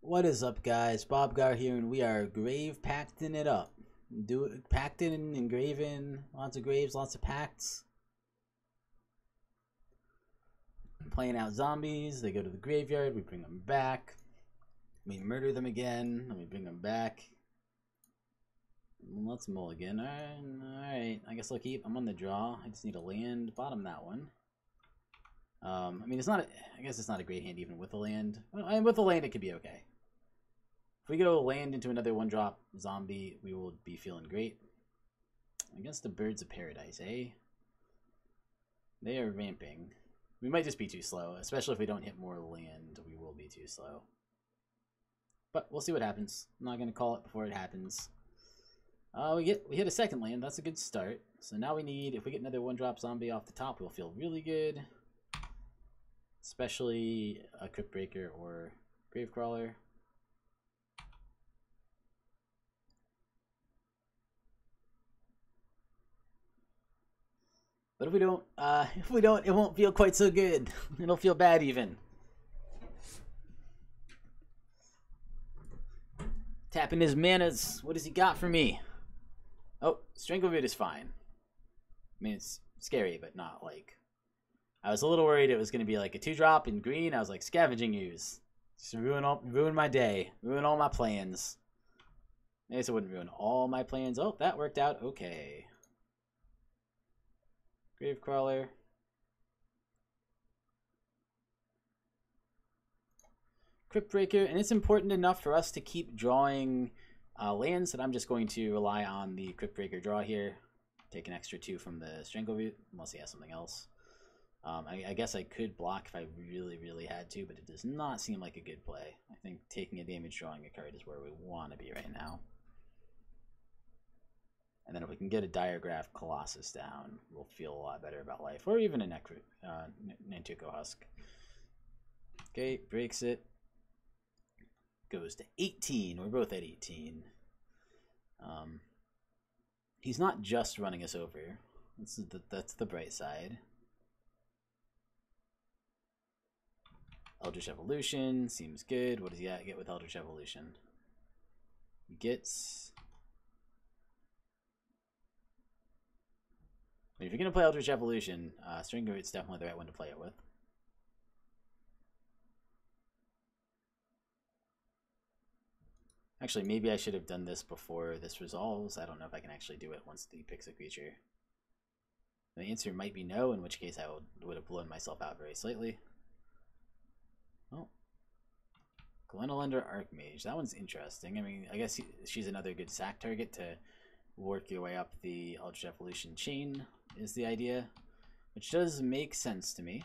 What is up, guys? Bob Gar here, and we are grave pacting it up. Pacting and engraving, lots of graves, lots of pacts. Playing out zombies, they go to the graveyard, we bring them back. We murder them again, and we bring them back. Let's mulligan. Alright, I guess I'll keep. I'm on the draw. I just need a land. Bottom that one. I mean, it's not. I guess it's not a great hand even with a land. Well, with a land, it could be okay. If we go land into another one-drop zombie, we will be feeling great. Against the Birds of Paradise, eh? They are ramping. We might just be too slow, especially if we don't hit more land. We will be too slow. But we'll see what happens. I'm not gonna call it before it happens. We hit a second land. That's a good start. So now we need, if we get another one-drop zombie off the top, we'll feel really good. Especially a Cryptbreaker or Gravecrawler. But if we don't, it won't feel quite so good. It'll feel bad even. Tapping his manas. What does he got for me? Oh, Strangleroot is fine. I mean, it's scary, but not like... I was a little worried it was going to be like a 2-drop in green. I was like, Scavenging Ooze. Just ruin my day. Ruin all my plans. I guess it wouldn't ruin all my plans. Oh, that worked out okay. Gravecrawler. Cryptbreaker, and it's important enough for us to keep drawing lands that I'm just going to rely on the Cryptbreaker draw here. Take an extra 2 from the Strangleroot, unless he has something else. I guess I could block if I really had to, but it does not seem like a good play. I think taking a damage drawing a card is where we want to be right now. And then if we can get a Diregraf Colossus down, we'll feel a lot better about life. Or even a Nantuko Husk. Okay, breaks it. Goes to 18. We're both at 18. He's not just running us over. That's the bright side. Eldritch Evolution seems good. What does he get with Eldritch Evolution? He gets... I mean, if you're going to play Eldritch Evolution, Strangleroot's definitely the right one to play it with. Actually, maybe I should have done this before this resolves. I don't know if I can actually do it once he picks a creature. The answer might be no, in which case I would have blown myself out very slightly. Oh. Glenelender Archmage. That one's interesting. I mean, I guess she's another good sack target to work your way up the Eldritch Evolution chain, is the idea. Which does make sense to me.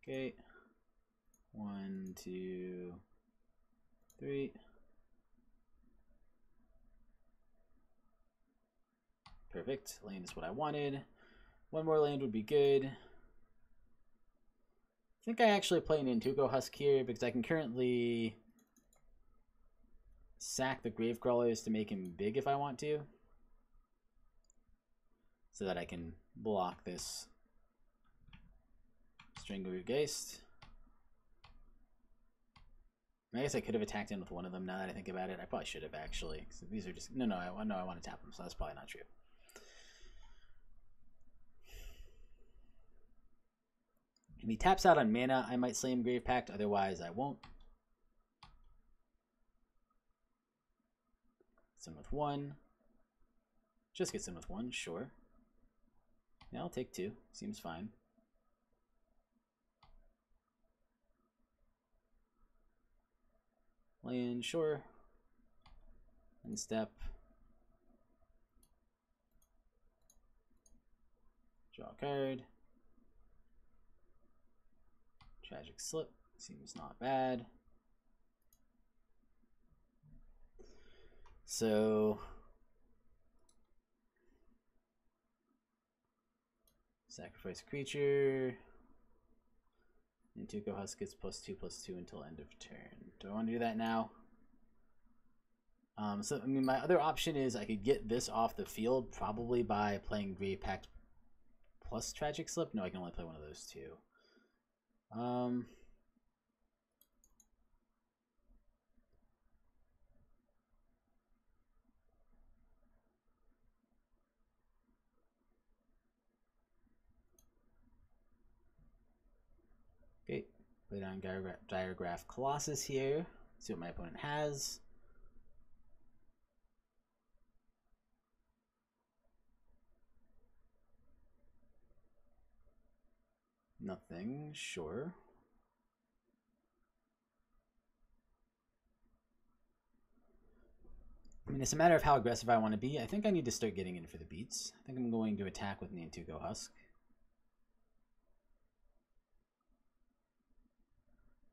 Okay. 1, 2, 3. Perfect. Land is what I wanted. One more land would be good. I think I actually play Nantuko Husk here because I can currently sack the Gravecrawlers to make him big if I want to. So that I can block this Strangleroot Geist. I guess I could have attacked in with one of them now that I think about it. I probably should have actually. So these are just... No, I want to tap them, so that's probably not true. If he taps out on mana, I might slay him Grave Pact. Otherwise, I won't. Gets in with 1. Just gets in with 1, sure. Yeah, I'll take 2. Seems fine. Land, sure. And step. Draw a card. Tragic Slip. Seems not bad. So... Sacrifice creature. Nantuko Husk gets +2/+2 until end of turn. Do I want to do that now? So, I mean, my other option is I could get this off the field probably by playing Grave Pact plus Tragic Slip. No, I can only play one of those two. Um, okay, play down Diregraf Colossus here. See what my opponent has. Nothing, sure. I mean, it's a matter of how aggressive I want to be. I think I need to start getting in for the beats. I think I'm going to attack with Nantuko Husk.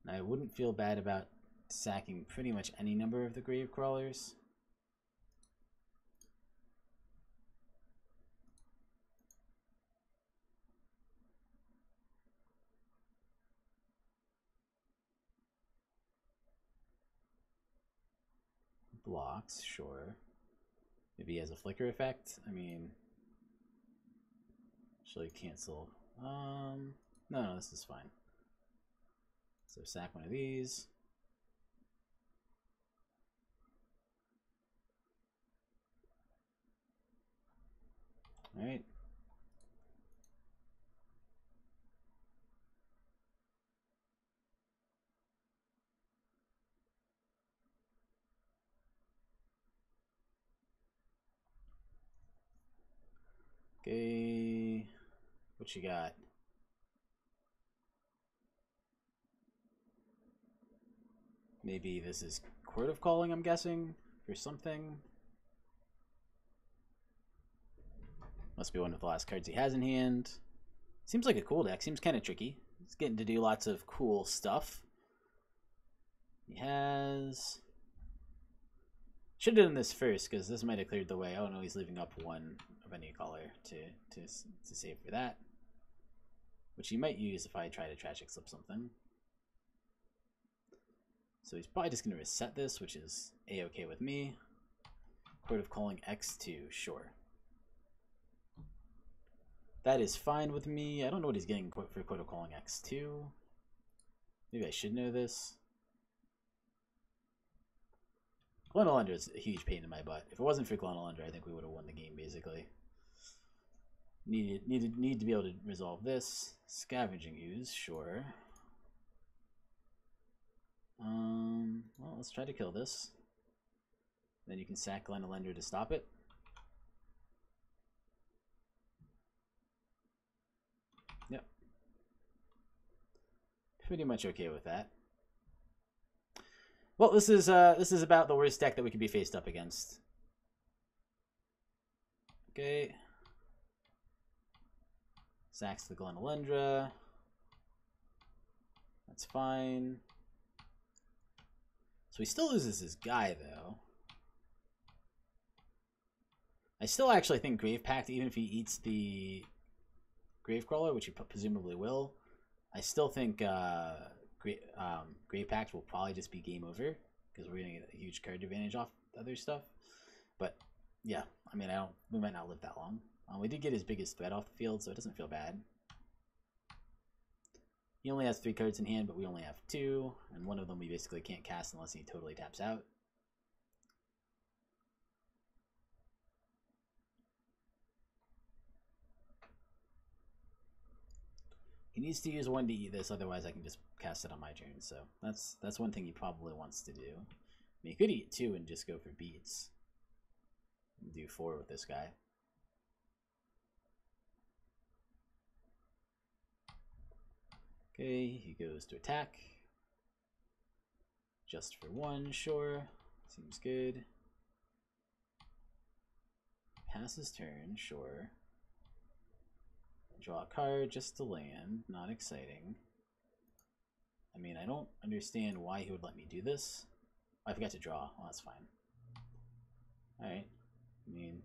And I wouldn't feel bad about sacking pretty much any number of the Gravecrawlers. Blocks, sure. Maybe he has a flicker effect. I mean, actually cancel. No, this is fine. So sack one of these. All right. Okay, what you got? Maybe this is Court of Calling, I'm guessing, for something. Must be one of the last cards he has in hand. Seems like a cool deck. Seems kind of tricky. He's getting to do lots of cool stuff. He has... Should have done this first, because this might have cleared the way. Oh no, he's leaving up one of any color to save for that. Which he might use if I try to tragic slip something. So he's probably just going to reset this, which is a-okay with me. Court of Calling X2, sure. That is fine with me. I don't know what he's getting for Court of Calling X2. Maybe I should know this. Glenalundra is a huge pain in my butt. If it wasn't for Glenalundra, I think we would have won the game, basically. Need to be able to resolve this. Scavenging Ooze, sure. Well, let's try to kill this. Then you can sack Glenalundra to stop it. Yep. Pretty much okay with that. Well, this is about the worst deck that we could be faced up against. Okay. Sacks the Glenalundra. That's fine. So he still loses his guy, though. I still actually think Grave Pact, even if he eats the Gravecrawler, which he presumably will, I still think Grave Pact will probably just be game over, because we're going to get a huge card advantage off other stuff. But, yeah, I mean, we might not live that long. We did get his biggest threat off the field, so it doesn't feel bad. He only has 3 cards in hand, but we only have 2, and one of them we basically can't cast unless he totally taps out. He needs to use 1 to eat this, otherwise I can just cast it on my turn, so that's one thing he probably wants to do. I mean, he could eat 2 and just go for beats. And do 4 with this guy. Okay, he goes to attack. Just for 1, sure. Seems good. Pass his turn, sure. Draw a card just to land. Not exciting. I mean, I don't understand why he would let me do this. Oh, I forgot to draw. Well, that's fine. Alright. I mean,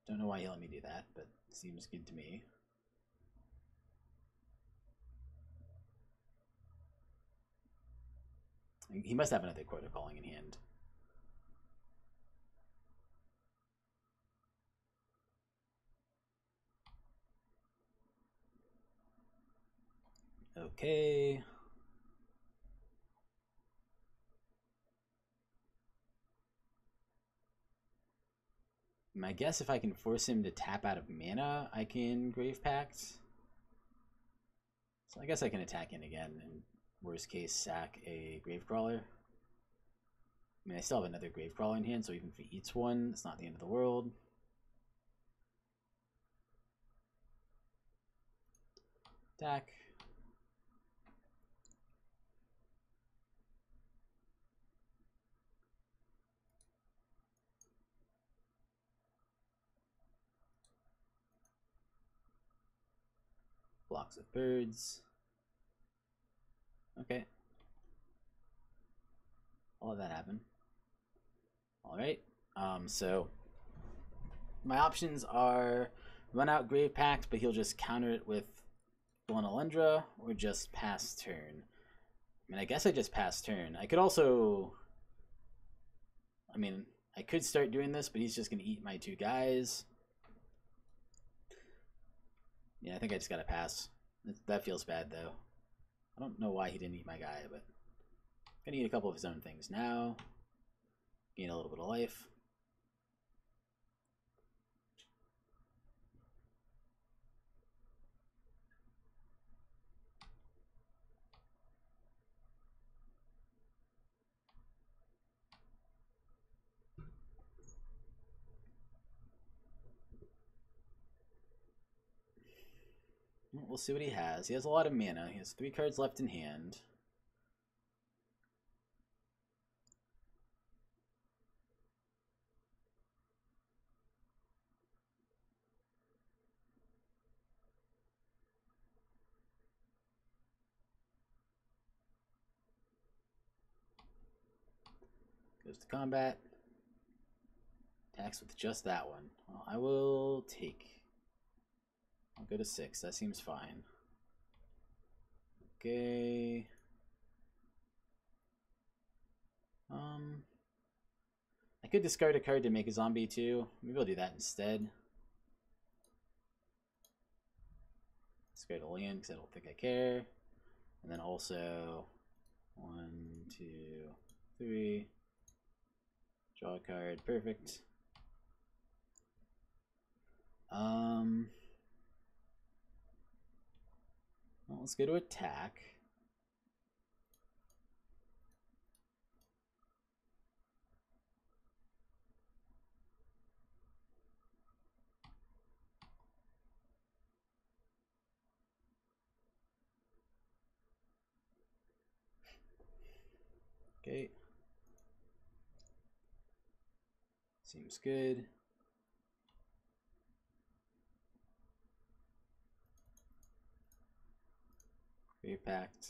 don't know why he let me do that, but it seems good to me. He must have another Court of Calling in hand. Okay. My guess, if I can force him to tap out of mana, I can Grave Pact. So I guess I can attack in again, and worst case, sack a Gravecrawler. I mean, I still have another Gravecrawler in hand, so even if he eats one, it's not the end of the world. Attack. Blocks with birds. Okay. I'll let that happen. Alright. So my options are run out Grave Pact, but he'll just counter it with Blown Alundra, or just pass turn. I mean, I guess I just pass turn. I could also... I mean, I could start doing this, but he's just going to eat my 2 guys. Yeah, I think I just got to pass. That feels bad, though. I don't know why he didn't eat my guy, but... Gonna eat a couple of his own things now. Gain a little bit of life. We'll see what he has. He has a lot of mana. He has 3 cards left in hand. Goes to combat. Attacks with just that one. Well, I will take. I'll go to 6. That seems fine. Okay. I could discard a card to make a zombie too. Maybe I'll do that instead. Discard a land because I don't think I care. And then also 1, 2, 3. Draw a card. Perfect. Well, let's go to attack. Okay. Seems good. Grave Pact.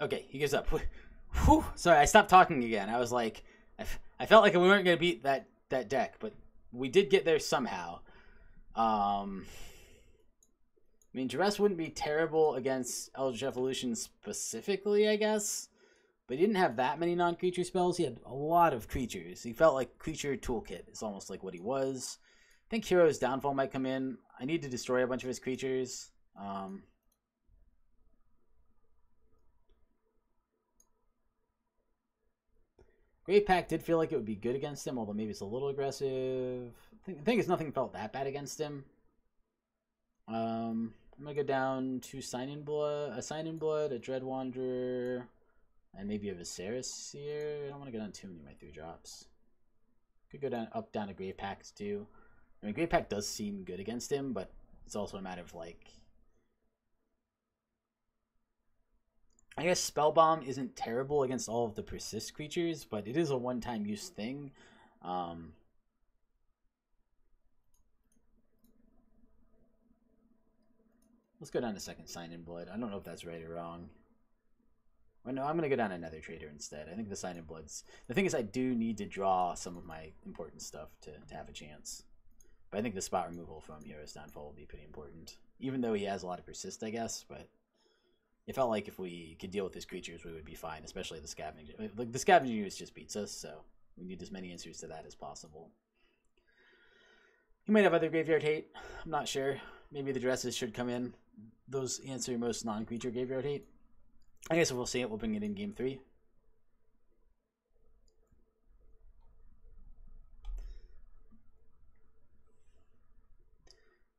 Okay, he gives up. Whew. Sorry, I stopped talking again. I was like, I felt like we weren't going to beat that deck, but we did get there somehow. I mean, Duress wouldn't be terrible against Eldritch Evolution specifically, I guess. But he didn't have that many non-creature spells. He had a lot of creatures. He felt like creature toolkit is almost like what he was. I think Hero's Downfall might come in. I need to destroy a bunch of his creatures. Grave Pact did feel like it would be good against him, although maybe it's a little aggressive. I think it's nothing felt that bad against him. I'm gonna go down to Sign in Blood, a Dread Wanderer, and maybe a Viscera Seer. I don't want to go down too many of my 3 drops. Could go down to Grave Pact too. I mean, Grave Pact does seem good against him, but it's also a matter of like. I guess Spellbomb isn't terrible against all of the persist creatures, but it is a one-time use thing. We'll Let's go down to second Sign in Blood. I don't know if that's right or wrong. Well, no, I'm going to go down to Nether Traitor instead. I think the Sign in Blood's... The thing is, I do need to draw some of my important stuff to have a chance. But I think the spot removal from Hero's Downfall will be pretty important. Even though he has a lot of Persist, I guess. But it felt like if we could deal with his creatures, we would be fine. Especially the Scavenger. Like, the Scavenger Use just beats us, so we need as many answers to that as possible. He might have other Graveyard Hate. I'm not sure. Maybe the dresses should come in. Those answer most non-creature Graveyard Hate. I guess if we'll see it, we'll bring it in game 3.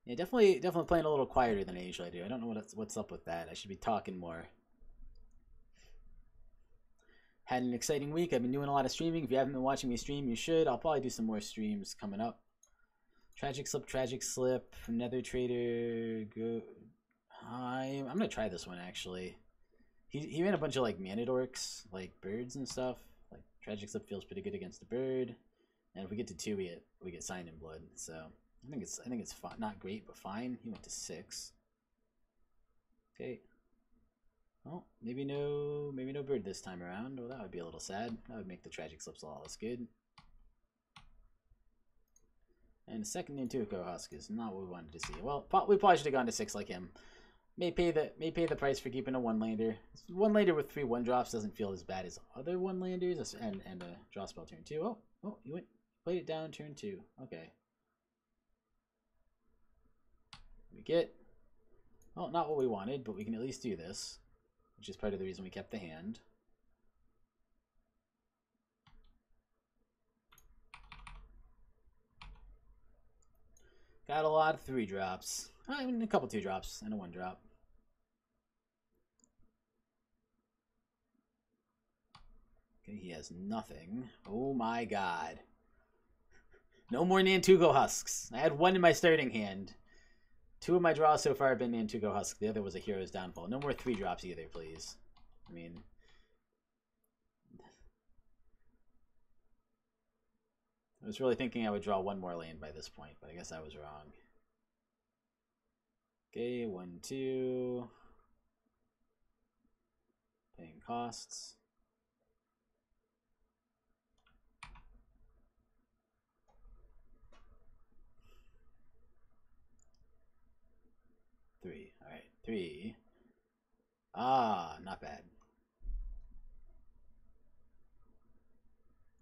Yeah, definitely playing a little quieter than I usually do. I don't know what's up with that. I should be talking more. Had an exciting week. I've been doing a lot of streaming. If you haven't been watching me stream, you should. I'll probably do some more streams coming up. Tragic Slip, Nether Traitor. Go. I'm gonna try this one actually. He ran a bunch of like mana dorks, like birds and stuff. Like Tragic Slip feels pretty good against the bird, and if we get to 2, we get Sign in Blood. So I think it's fine. Not great, but fine. He went to 6. Okay. Well, maybe no bird this time around. Well, that would be a little sad. That would make the Tragic Slips a lot less good. And the second Nantuko Husk is not what we wanted to see. Well, we probably should have gone to 6 like him. May pay the price for keeping a 1-lander. 1-lander with 3 1-drops doesn't feel as bad as other 1-landers, and a draw spell turn 2. Oh, you played it down turn 2. Okay. We get, well, not what we wanted, but we can at least do this, which is part of the reason we kept the hand. Got a lot of 3-drops. I mean, a couple 2-drops and a 1-drop. Okay, he has nothing. Oh my god. No more Nantuko Husks. I had 1 in my starting hand. 2 of my draws so far have been Nantuko Husk. The other was a Hero's Downfall. No more 3-drops either, please. I mean... I was really thinking I would draw 1 more land by this point, but I guess I was wrong. Okay, 1, 2. Paying costs. Three. Alright, 3. Ah, not bad.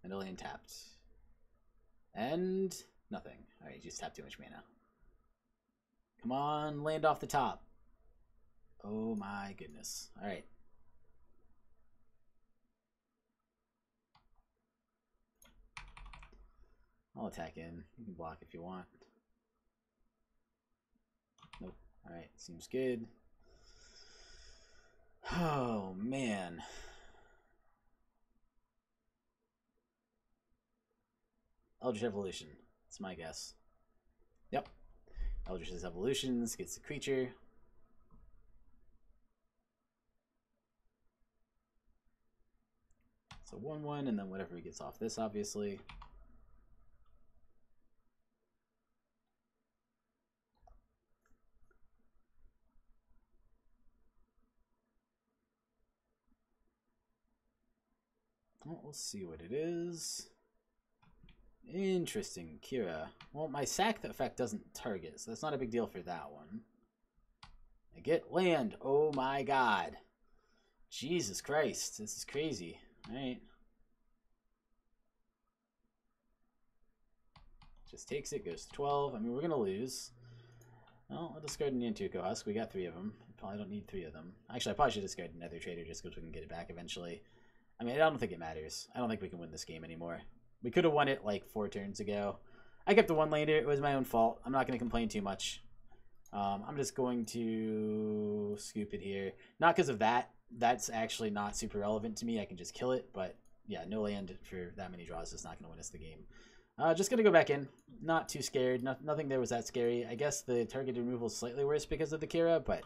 Middle lane tapped. And nothing. Alright, you just tapped too much mana. Come on, land off the top. Oh my goodness. Alright. I'll attack in. You can block if you want. Nope. Alright, seems good. Oh, man. Eldritch Evolution. That's my guess. Yep. Eldritch's Evolutions gets the creature. So 1/1, and then whatever he gets off this, obviously. Well, we'll see what it is. Interesting, Kira. Well, my sack effect doesn't target, so that's not a big deal for that one. I get land. Oh my god. Jesus Christ, this is crazy. Alright. Just takes it, goes to 12. I mean, we're going to lose. Well, I'll discard Nantuko Husk. We got 3 of them. Probably don't need 3 of them. Actually, I probably should discard Nether Traitor just because we can get it back eventually. I mean, I don't think it matters. I don't think we can win this game anymore. We could have won it like 4 turns ago. I kept the 1-lander. It was my own fault. I'm not going to complain too much. I'm just going to scoop it here. Not because of that. That's actually not super relevant to me. I can just kill it. But yeah, no land for that many draws is not going to win us the game. Just going to go back in. Not too scared. Nothing there was that scary. I guess the targeted removal is slightly worse because of the Kira, but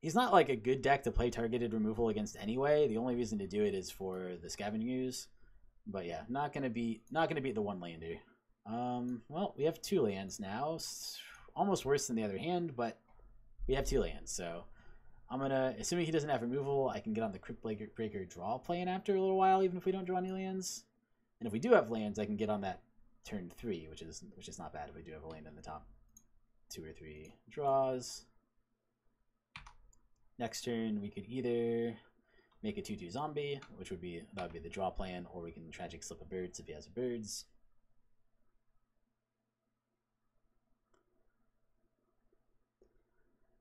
he's not like a good deck to play targeted removal against anyway. The only reason to do it is for the Scavengers. But yeah, not gonna beat the 1-lander. Well, we have 2 lands now. Almost worse than the other hand, but We have 2 lands, so I'm gonna, assuming he doesn't have removal, I can get on the Cryptbreaker draw plan after a little while, even if we don't draw any lands. And if we do have lands, I can get on that turn 3, which is not bad if we do have a land in the top 2 or 3 draws. Next turn, we could either make a 2/2 zombie, which would be the draw plan, or we can tragic slip a birds if he has birds.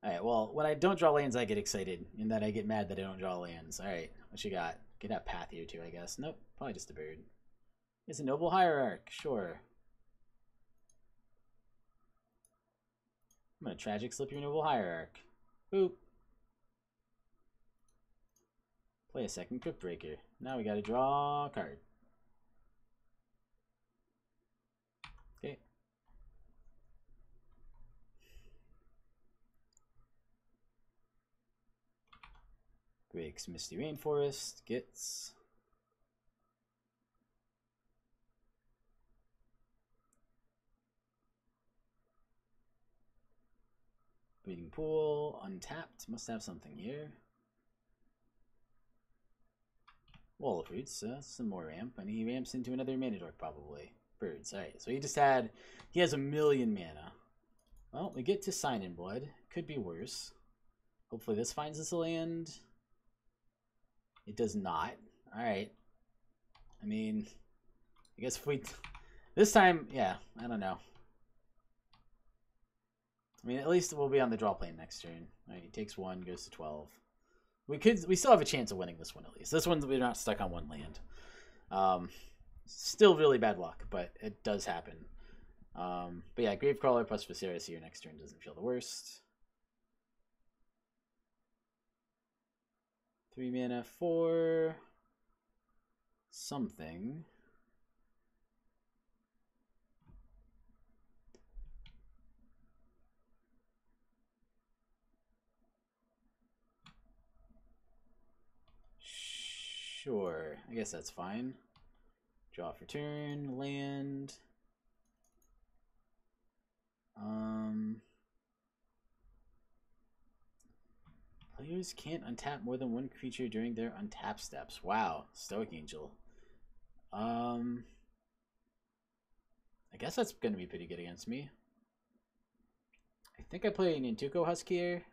Alright, well, when I don't draw lands, I get excited, and then I get mad that I don't draw lands. Alright, what you got? Get that path here too, I guess. Nope, probably just a bird. It's a noble hierarch, sure. I'm gonna tragic slip your noble hierarch. Boop. Play a second Cryptbreaker. Now we gotta draw a card. Okay. Breaks Misty Rainforest. Gets. Breeding Pool. Untapped. Must have something here. Wall of Roots, some more ramp, and he ramps into another mana dork probably. Birds, alright, so he has 1,000,000 mana. Well, we get to Sign in Blood, could be worse. Hopefully this finds us a land. It does not, alright. I mean, I guess if we, this time, yeah, I don't know. I mean, at least we'll be on the draw plane next turn. Alright, he takes 1, goes to 12. We still have a chance of winning this one at least. This one we're not stuck on 1 land. Still really bad luck, but it does happen. But yeah, Gravecrawler plus Viscera Seer next turn doesn't feel the worst. 3 mana for something. Sure, I guess that's fine. Draw for turn, land. Players can't untap more than 1 creature during their untap steps. Wow, Stoic Angel. I guess that's going to be pretty good against me. I think I play Nantuko Husk here.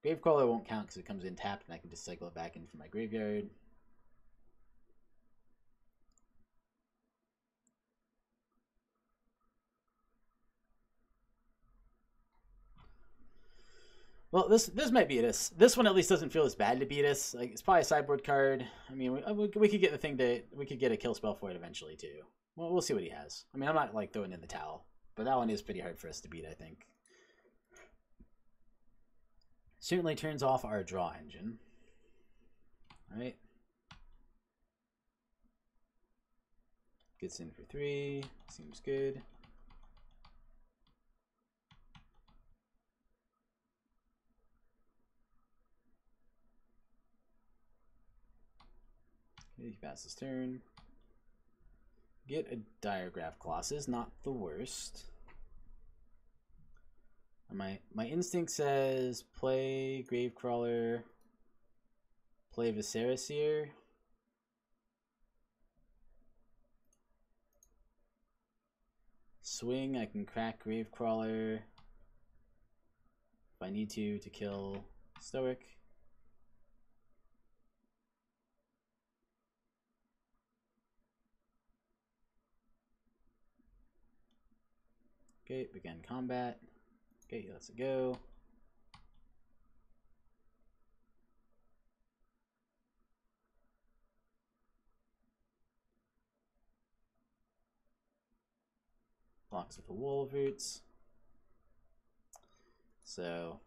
Gravecrawler won't count because it comes in tapped and I can just cycle it back in from my graveyard. Well, this might beat us. This one at least doesn't feel as bad to beat us. Like, it's probably a sideboard card. I mean, we could get the thing to, we could get a kill spell for it eventually too. Well, we'll see what he has. I mean, I'm not like throwing in the towel, but that one is pretty hard for us to beat, I think. Certainly turns off our draw engine. All right. Gets in for 3. Seems good. Okay, he passes turn. Get a Diregraf Colossus, not the worst. My instinct says play Gravecrawler, play Viscera Seer. Swing, I can crack Gravecrawler if I need to kill Stoic. Okay, begin combat. Okay, let's go. Blocks with the Wall of Roots. So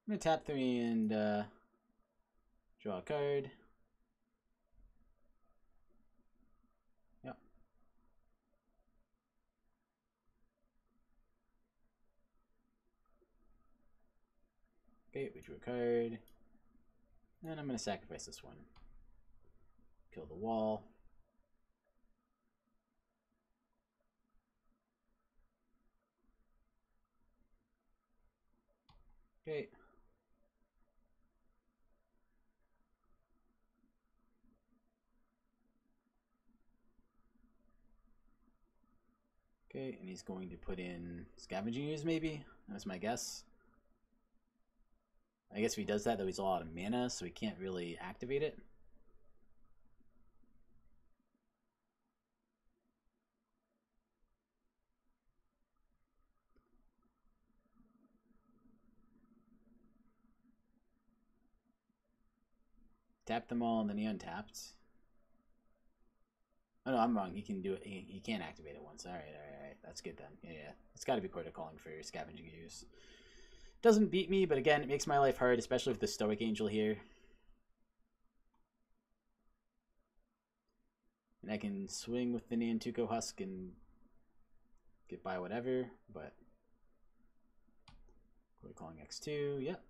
I'm gonna tap 3 and draw a card. Yep. Okay, we drew a card. And I'm going to sacrifice this one. Kill the wall. Okay. Okay, and he's going to put in Scavenging Ooze, maybe? That's my guess. I guess if he does that, though, he's all out of mana, so he can't really activate it. Tap them all, and then he untapped. Oh, no, I'm wrong. He can do it. He can't activate it once. All right. That's good then. Yeah. It's got to be Quarter Calling for Scavenging Ooze. Doesn't beat me, but again, it makes my life hard, especially with the Stoic Angel here. And I can swing with the Nantuko Husk and get by whatever, but Quarter Calling X2, yep.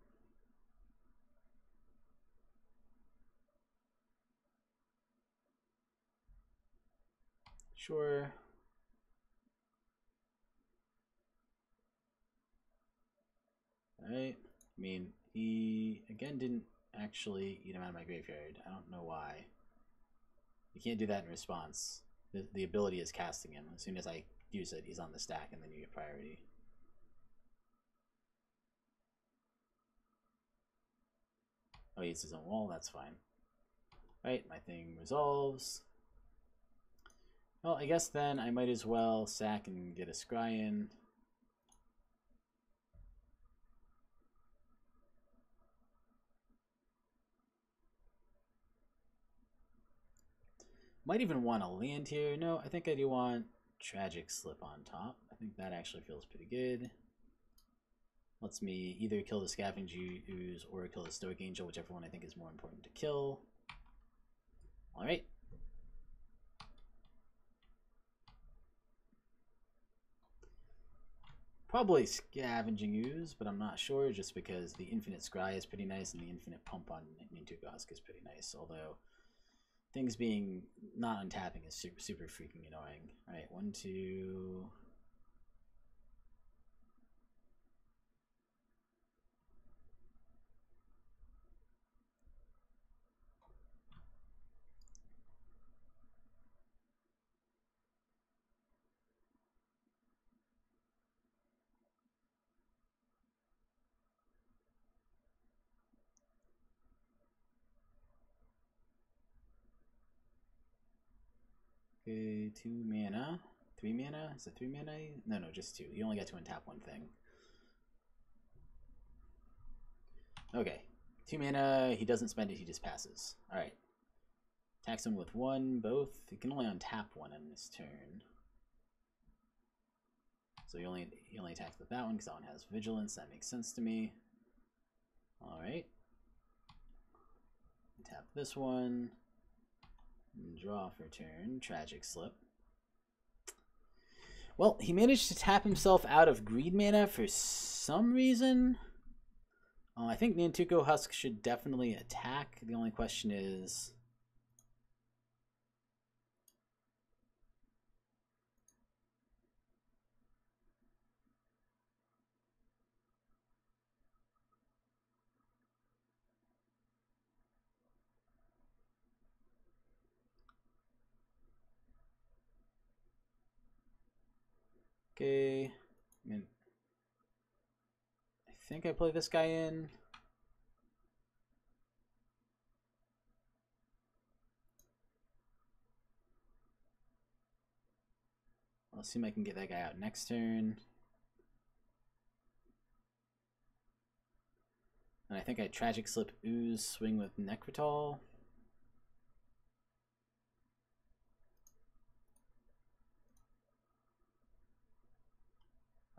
Sure. Alright. I mean, he, again, didn't actually eat him out of my graveyard. I don't know why. You can't do that in response. The ability is casting him. As soon as I use it, he's on the stack, and then you get priority. Oh, he hits his own wall. That's fine. Alright, my thing resolves. Well, I guess then I might as well sack and get a scry in. Might even want to land here. No, I think I do want Tragic Slip on top. I think that actually feels pretty good. Lets me either kill the Scavenging Ooze or kill the Stoic Angel, whichever one I think is more important to kill. Alright. Probably Scavenging Ooze, but I'm not sure, just because the Infinite Scry is pretty nice and the Infinite Pump on Nantuko Husk is pretty nice, although things being not untapping is super freaking annoying. Alright, 1, 2... Okay, 2 mana. 3 mana? Is it 3 mana? No, just 2. You only get to untap one thing. Okay. 2 mana, he doesn't spend it, he just passes. Alright. Attacks him with 1, both. He can only untap 1 on this turn. So he only attacks with that one because that one has Vigilance. That makes sense to me. Alright. Tap this one. And draw for turn. Tragic Slip. Well, he managed to tap himself out of greed mana for some reason. I think Nantuko Husk should definitely attack. The only question is... Okay, I mean, I think I play this guy in. I'll assume I can get that guy out next turn. And I think I Tragic Slip Ooze, swing with Necrotal.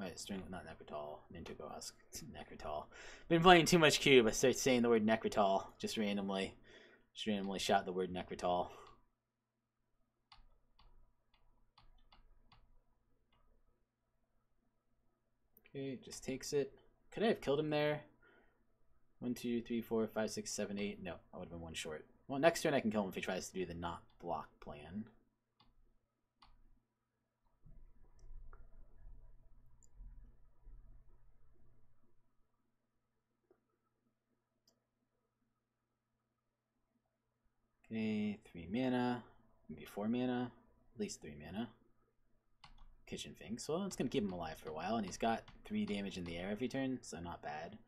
Alright, string, not Necrotal, Nantuko Husk. Necrotal. Been playing too much Cube. I started saying the word Necrotal just randomly. Just randomly shot the word Necrotal. Okay, just takes it. Could I have killed him there? 1, 2, 3, 4, 5, 6, 7, 8. No, I would have been one short. Well, next turn I can kill him if he tries to do the not block plan. Okay, 3 mana. Maybe 4 mana. At least 3 mana. Kitchen Finks. Well, it's going to keep him alive for a while, and he's got 3 damage in the air every turn, so not bad.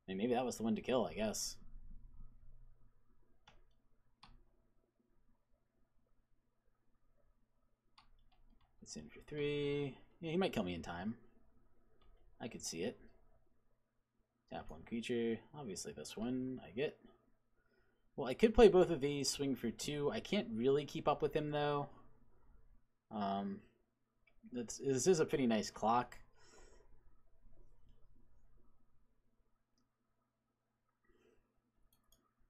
I mean, maybe that was the one to kill, I guess. It's in for 3. Yeah, he might kill me in time. I could see it. Tap 1 creature. Obviously this one I get. Well, I could play both of these, swing for 2. I can't really keep up with him, though. This is a pretty nice clock.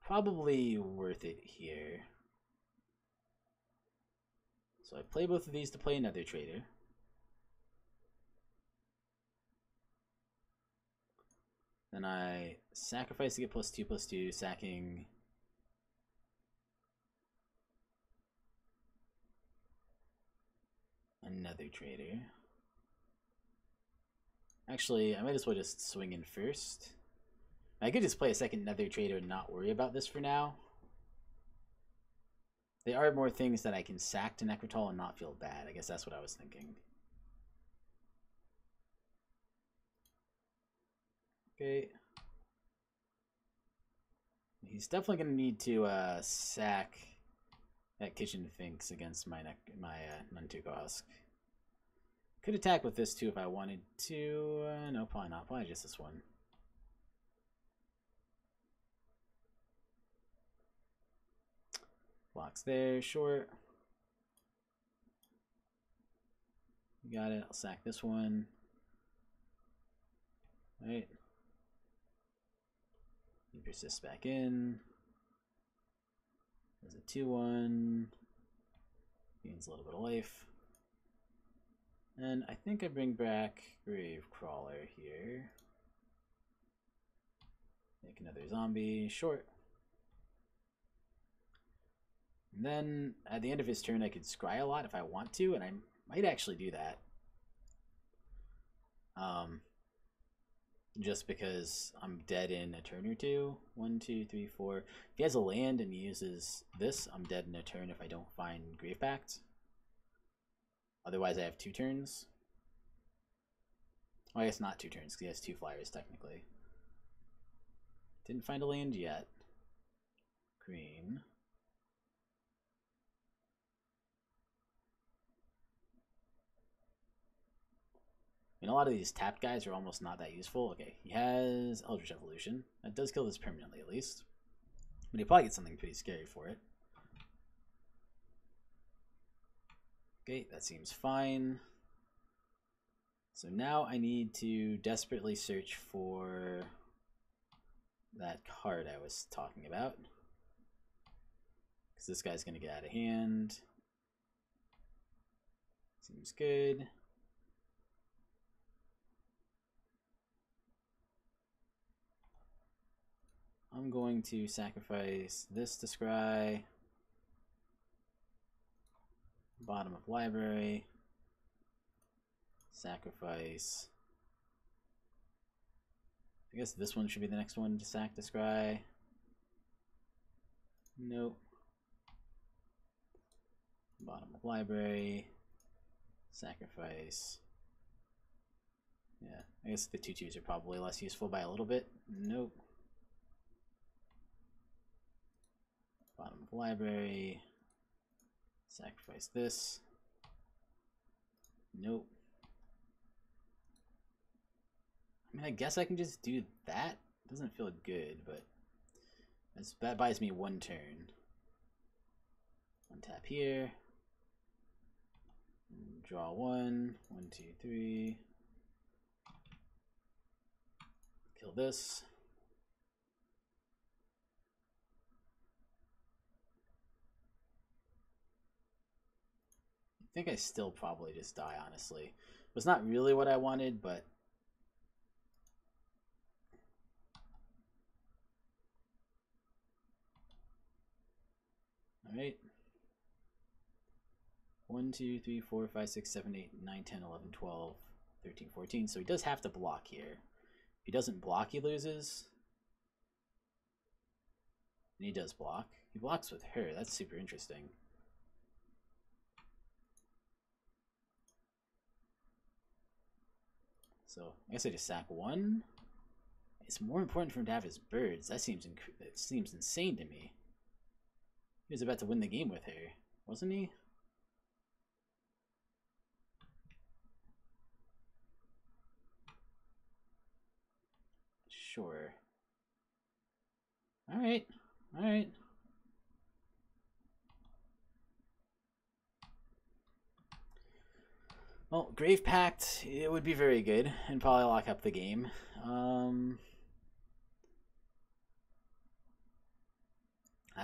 Probably worth it here. So I play both of these to play another Traitor. Then I sacrifice to get +2/+2, sacking another Traitor. Actually, I might as well just swing in first. I could just play a second Nether Traitor and not worry about this for now. There are more things that I can sack to Necrotal and not feel bad. I guess that's what I was thinking. Okay. He's definitely going to need to sack that Kitchen Finks against my Nantuko Husk. Could attack with this too if I wanted to. No, probably not. Probably just this one. Blocks there, short. You got it. I'll sack this one. Right. You persist back in. There's a 2/1. Gains a little bit of life. And I think I bring back Gravecrawler here. Make another zombie. Short. And then at the end of his turn, I could scry a lot if I want to, and I might actually do that. Just because I'm dead in a turn or two. 1, 2, 3, 4. If he has a land and he uses this, I'm dead in a turn if I don't find Grave Pact. Otherwise, I have 2 turns. Well, I guess not 2 turns because he has 2 flyers technically. Didn't find a land yet. Green. I mean, a lot of these tapped guys are almost not that useful. Okay, he has Eldritch Evolution. That does kill this permanently, at least. But he probably gets something pretty scary for it. Okay, that seems fine. So now I need to desperately search for that card I was talking about. Because this guy's going to get out of hand. Seems good. I'm going to sacrifice this to scry. Bottom of library. Sacrifice. I guess this one should be the next one to sack to scry. Nope. Bottom of library. Sacrifice. Yeah, I guess the 2/2s are probably less useful by a little bit. Nope. Bottom of library. Sacrifice this. Nope. I mean, I guess I can just do that. Doesn't feel good, but that buys me 1 turn. Untap here. Draw 1. 1, 2, 3. Kill this. I think I still probably just die, honestly. It was not really what I wanted, but Alright. 1, 2, 3, 4, 5, 6, 7, 8, 9, 10, 11, 12, 13, 14. So he does have to block here. If he doesn't block, he loses. And he does block. He blocks with her. That's super interesting. So I guess I just sack 1. It's more important for him to have his birds. That seems insane to me. He was about to win the game with her, wasn't he? Sure. All right. All right. Well, Grave Pact, it would be very good and probably lock up the game. I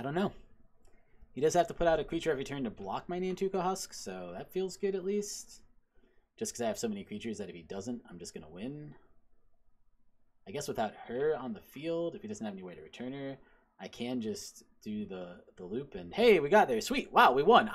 don't know. He does have to put out a creature every turn to block my Nantuko Husk, so that feels good at least. Just because I have so many creatures that if he doesn't, I'm just going to win. I guess without her on the field, if he doesn't have any way to return her, I can just do the loop and hey, we got there. Sweet. Wow, we won.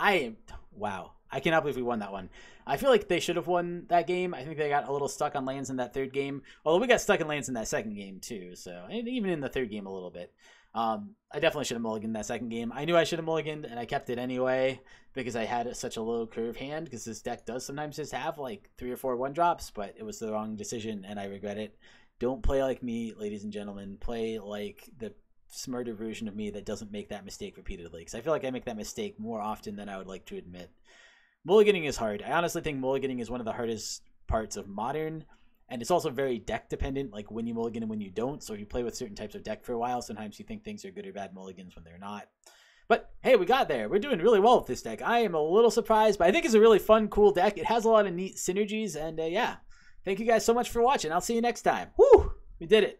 Wow. I cannot believe we won that one. I feel like they should have won that game. I think they got a little stuck on lands in that third game. Although we got stuck in lands in that second game too. So, and even in the third game a little bit. I definitely should have mulliganed that second game. I knew I should have mulliganed, and I kept it anyway because I had such a low curve hand because this deck does sometimes just have like 3 or 4 1-drops, but it was the wrong decision, and I regret it. Don't play like me, ladies and gentlemen. Play like the smarter version of me that doesn't make that mistake repeatedly because I feel like I make that mistake more often than I would like to admit. Mulliganing is hard. I honestly think mulliganing is one of the hardest parts of Modern, and it's also very deck dependent, like when you mulligan and when you don't. So if you play with certain types of deck for a while, sometimes you think things are good or bad mulligans when they're not. But hey, we got there. We're doing really well with this deck. I am a little surprised, but I think it's a really fun, cool deck. It has a lot of neat synergies, and yeah. Thank you guys so much for watching. I'll see you next time. Woo! We did it.